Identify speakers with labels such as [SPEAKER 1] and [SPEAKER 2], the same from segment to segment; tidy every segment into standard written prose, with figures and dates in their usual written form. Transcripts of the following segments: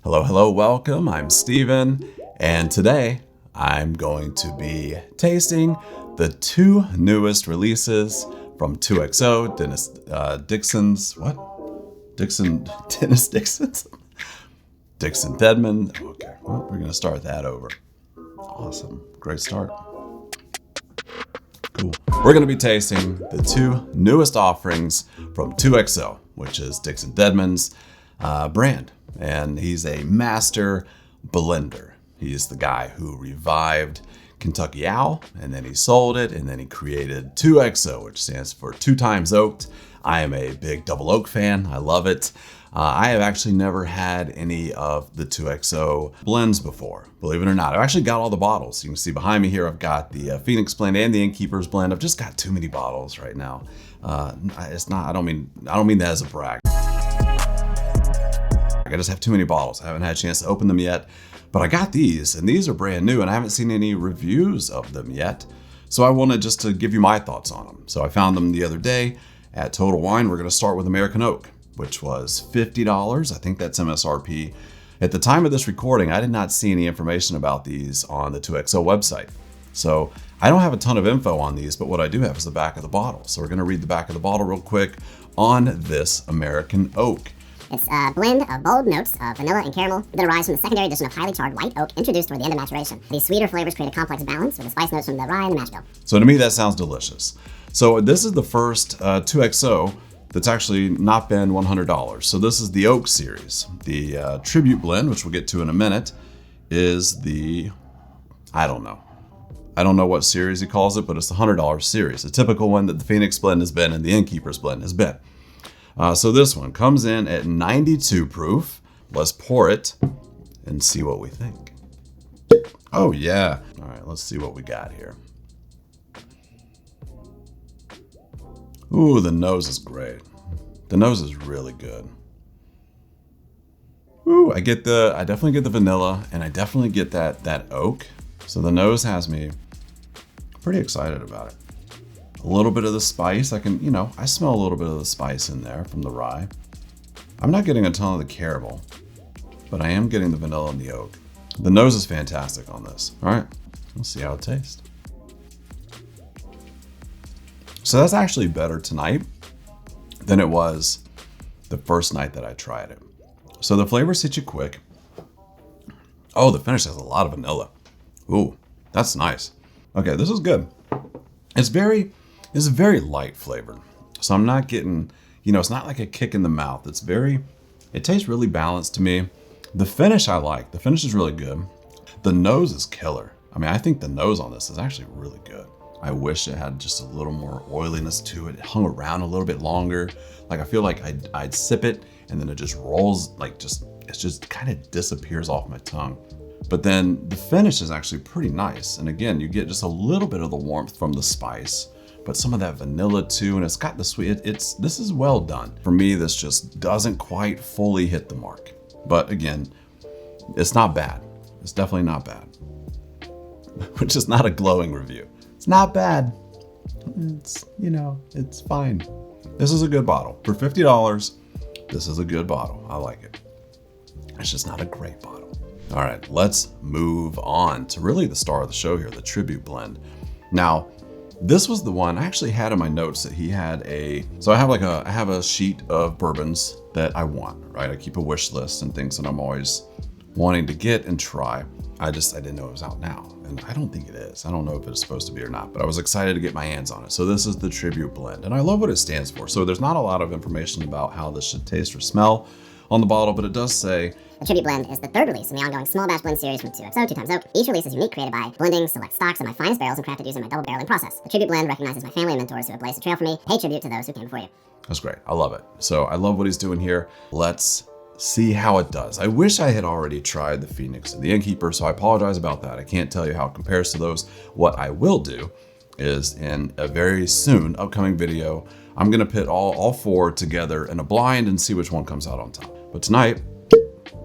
[SPEAKER 1] Hello, hello, welcome. I'm Steven, and today I'm going to be tasting the two newest releases from 2XO, Dixon Dedman. Okay, well, we're gonna start that over. Awesome, great start. Cool. We're gonna be tasting the two newest offerings from 2XO, which is Dixon Dedman's brand. And he's a master blender. He's the guy who revived Kentucky Owl, and then he sold it, and then he created 2XO, which stands for 2 times oaked. I am a big double oak fan. I love it. I have actually never had any of the 2XO blends before, believe it or not. I've actually got all the bottles. You can see behind me here, I've got the Phoenix blend and the Innkeeper's blend. I've just got too many bottles right now. I don't mean that as a brag. I just have too many bottles. I haven't had a chance to open them yet, but I got these, and these are brand new, and I haven't seen any reviews of them yet. So I wanted just to give you my thoughts on them. So I found them the other day at Total Wine. We're gonna start with American Oak, which was $50. I think that's MSRP. At the time of this recording, I did not see any information about these on the 2XO website. So I don't have a ton of info on these, but what I do have is the back of the bottle. So we're gonna read the back of the bottle real quick on this American Oak.
[SPEAKER 2] It's a blend of bold notes of vanilla and caramel that arise from the secondary addition of highly charred white oak introduced toward the end of maturation. These sweeter flavors create a complex balance with the spice notes from the rye and the mash bill.
[SPEAKER 1] So to me, that sounds delicious. So this is the first 2XO that's actually not been $100. So this is the Oak series. The Tribute blend, which we'll get to in a minute, is the, I don't know what series he calls it, but it's the $100 series, the typical one that the Phoenix blend has been and the Innkeeper's blend has been. So this one comes in at 92 proof. Let's pour it and see what we think. Oh yeah. All right, let's see what we got here. Ooh, the nose is great. The nose is really good. Ooh, I definitely get the vanilla, and I definitely get that oak. So the nose has me pretty excited about it. A little bit of the spice, I smell a little bit of the spice in there from the rye. I'm not getting a ton of the caramel, but I am getting the vanilla and the oak. The nose is fantastic on this. All right, let's see how it tastes. So that's actually better tonight than it was the first night that I tried it. So the flavors hit you quick. Oh, the finish has a lot of vanilla. Ooh, that's nice. Okay, this is good. It's very light flavored. So I'm not getting, it's not like a kick in the mouth. It tastes really balanced to me. The finish I like. The finish is really good. The nose is killer. I mean, I think the nose on this is actually really good. I wish it had just a little more oiliness to it. It hung around a little bit longer. Like I feel like I'd sip it and then it just rolls, it just kind of disappears off my tongue. But then the finish is actually pretty nice. And again, you get just a little bit of the warmth from the spice, but some of that vanilla too, and it's got the sweet. This is well done. For me, this just doesn't quite fully hit the mark. But again, it's not bad. It's definitely not bad. Which is not a glowing review. It's not bad. It's fine. This is a good bottle. For $50, this is a good bottle. I like it. It's just not a great bottle. All right, let's move on to really the star of the show here, the Tribute blend. Now, this was the one I actually had in my notes that he had so I have a sheet of bourbons that I want, right? I keep a wish list and things that I'm always wanting to get and try. I didn't know it was out now, and I don't think it is. I don't know if it's supposed to be or not, but I was excited to get my hands on it. So this is the Tribute blend, and I love what it stands for. So there's not a lot of information about how this should taste or smell on the bottle, but it does say,
[SPEAKER 2] the Tribute blend is the third release in the ongoing small batch blend series from 2XO, 2 times oak. Each release is unique, created by blending select stocks of my finest barrels and crafted using my double barreling process. The Tribute blend recognizes my family and mentors who have blazed a trail for me. Pay tribute to those who came before you.
[SPEAKER 1] That's great. I love it. So I love what he's doing here. Let's see how it does. I wish I had already tried the Phoenix and the Innkeeper, so I apologize about that. I can't tell you how it compares to those. What I will do is in a very soon upcoming video, I'm gonna pit all four together in a blind and see which one comes out on top. But tonight,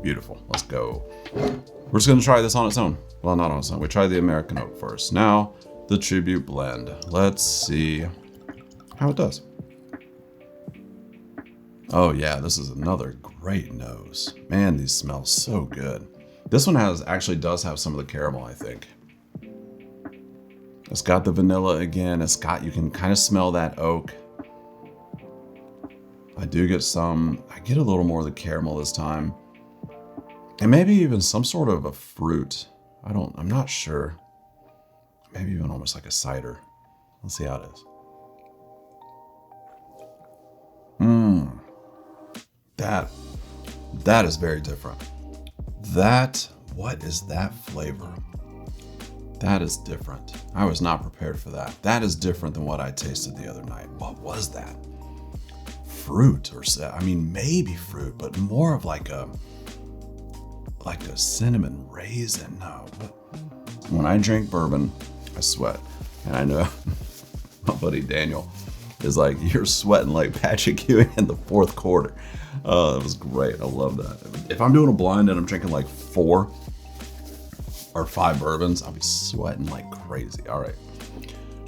[SPEAKER 1] beautiful. Let's go. We're just gonna try this on its own. Well, not on its own. We tried the American Oak first. Now, the Tribute blend. Let's see how it does. Oh yeah, this is another great nose. Man, these smell so good. This one actually does have some of the caramel, I think. It's got the vanilla again. You can kind of smell that oak. I get a little more of the caramel this time. And maybe even some sort of a fruit. I'm not sure. Maybe even almost like a cider. Let's see how it is. That is very different. What is that flavor? That is different. I was not prepared for that. That is different than what I tasted the other night. What was that? Fruit maybe fruit, but more of like a cinnamon raisin. No. When I drink bourbon, I sweat. And I know my buddy Daniel is like, you're sweating like Patrick Ewing in the fourth quarter. It was great. I love that. If I'm doing a blind and I'm drinking like 4 or 5 bourbons, I'll be sweating like crazy. All right.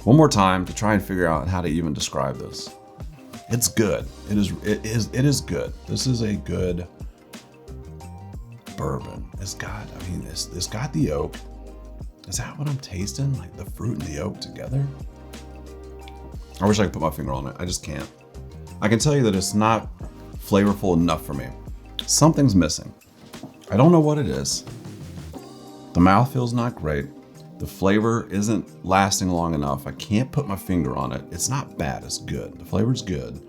[SPEAKER 1] One more time to try and figure out how to even describe this. It's good. It is good. This is a good bourbon. It's got the oak. Is that what I'm tasting? Like the fruit and the oak together? I wish I could put my finger on it. I just can't. I can tell you that it's not flavorful enough for me. Something's missing. I don't know what it is. The mouthfeel's not great. The flavor isn't lasting long enough. I can't put my finger on it. It's not bad, it's good. The flavor's good.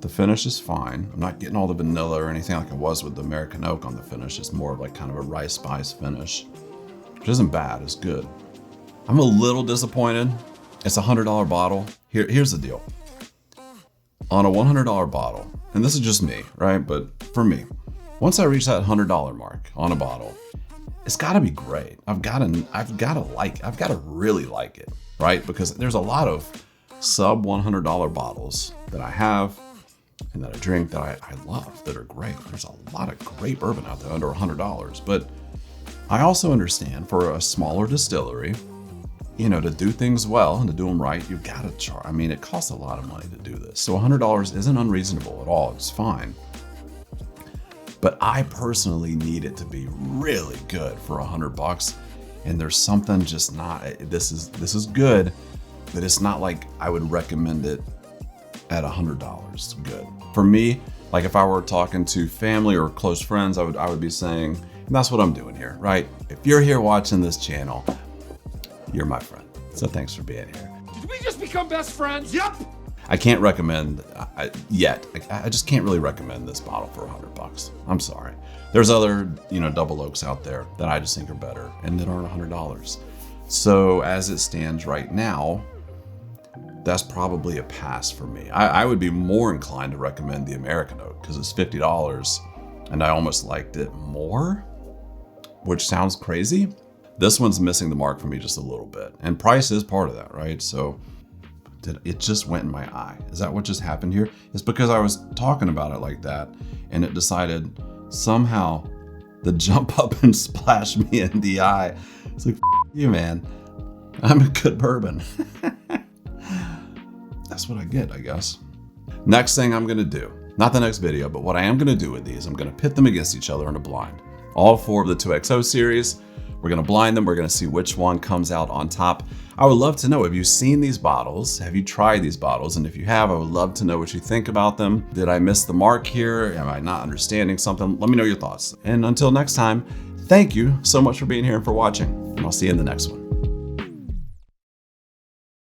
[SPEAKER 1] The finish is fine. I'm not getting all the vanilla or anything like I was with the American oak on the finish. It's more of like kind of a rice spice finish, which isn't bad, it's good. I'm a little disappointed. It's a $100 bottle. Here's the deal. On a $100 bottle, and this is just me, right? But for me, once I reach that $100 mark on a bottle, it's got to be great. I've got to really like it, right? Because there's a lot of sub $100 bottles that I have and that I drink that I love, that are great. There's a lot of great bourbon out there under $100, but I also understand for a smaller distillery, to do things well and to do them right, you've got to charge. I mean, it costs a lot of money to do this. So $100 isn't unreasonable at all. It's fine. But I personally need it to be really good for $100. And there's something just not, this is good, but it's not like I would recommend it at $100 good. For me, like if I were talking to family or close friends, I would be saying, and that's what I'm doing here, right? If you're here watching this channel, you're my friend. So thanks for being here.
[SPEAKER 3] Did we just become best friends? Yep.
[SPEAKER 1] I can't recommend yet. I just can't really recommend this bottle for $100. I'm sorry. There's other, double oaks out there that I just think are better and that aren't $100. So as it stands right now, that's probably a pass for me. I would be more inclined to recommend the American oak because it's $50 and I almost liked it more, which sounds crazy. This one's missing the mark for me just a little bit. And price is part of that, right? So it just went in my eye. Is that what just happened here? It's because I was talking about it like that and it decided somehow to jump up and splash me in the eye. It's like, you, man. I'm a good bourbon. That's what I get, I guess. Next thing I'm gonna do, not the next video, but what I am gonna do with these, I'm gonna pit them against each other in a blind. All 4 of the 2XO series. We're gonna blind them. We're gonna see which one comes out on top. I would love to know, have you seen these bottles? Have you tried these bottles? And if you have, I would love to know what you think about them. Did I miss the mark here? Am I not understanding something? Let me know your thoughts. And until next time, thank you so much for being here and for watching. And I'll see you in the next one.